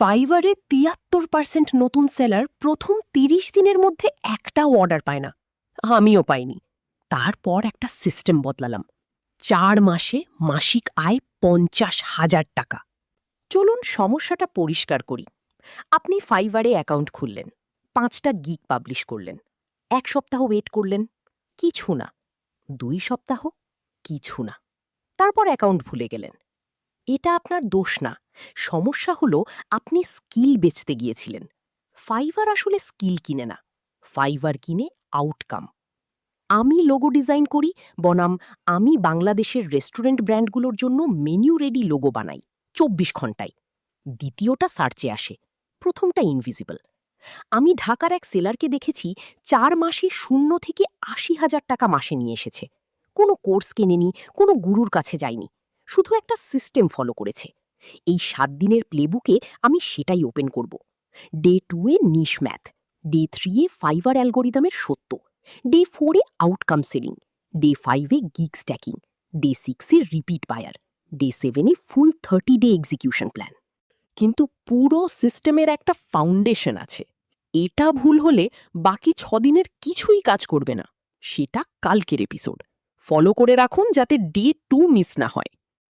ফাইবারে ৭৩% নতুন সেলার প্রথম ৩০ দিনের মধ্যে একটাও অর্ডার পায় না। আমিও পাইনি। তারপর একটা সিস্টেম বদলালাম। ৪ মাসে মাসিক আয় ৫০,০০০ টাকা। চলুন সমস্যাটা পরিষ্কার করি। আপনি ফাইবারে অ্যাকাউন্ট খুললেন, ৫টা গিগ পাবলিশ করলেন, ১ সপ্তাহ ওয়েট করলেন, কিছু না। ২ সপ্তাহ, কিছু না। তারপর অ্যাকাউন্ট ভুলে গেলেন। এটা আপনার দোষ না। সমস্যা হলো আপনি স্কিল বেচতে গিয়েছিলেন। ফাইবার আসলে স্কিল কিনে না, ফাইবার কিনে আউটকাম। আমি লোগো ডিজাইন করি বনাম আমি বাংলাদেশের রেস্টুরেন্ট ব্র্যান্ডগুলোর জন্য মেনু রেডি লোগো বানাই ২৪ ঘন্টায়। দ্বিতীয়টা সার্চে আসে, প্রথমটা ইনভিজিবল। আমি ঢাকার এক সেলারকে দেখেছি ৪ মাসে ০ থেকে ৮০,০০০ টাকা মাসে নিয়ে এসেছে। কোনো কোর্স কেনেনি, কোনো গুরুর কাছে যায়নি, শুধু একটা সিস্টেম ফলো করেছে। এই ৭ দিনের প্লেবুকে আমি সেটাই ওপেন করব। ডে 2 এ নিশ ম্যাথ, ডে 3 এ ফাইবার অ্যালগোরিদমের সত্য, ডে 4 এ আউটকাম সেলিং, ডে 5 এ গিগ স্ট্যাকিং, ডে 6 এ রিপিট বায়ার, ডে 7 এ ফুল 30 ডে এক্সিকিউশন প্ল্যান। কিন্তু পুরো সিস্টেমের একটা ফাউন্ডেশন আছে। এটা ভুল হলে বাকি ৬ দিনের কিছুই কাজ করবে না। সেটা কালকের এপিসোড। ফলো করে রাখুন যাতে ডে 2 মিস না হয়।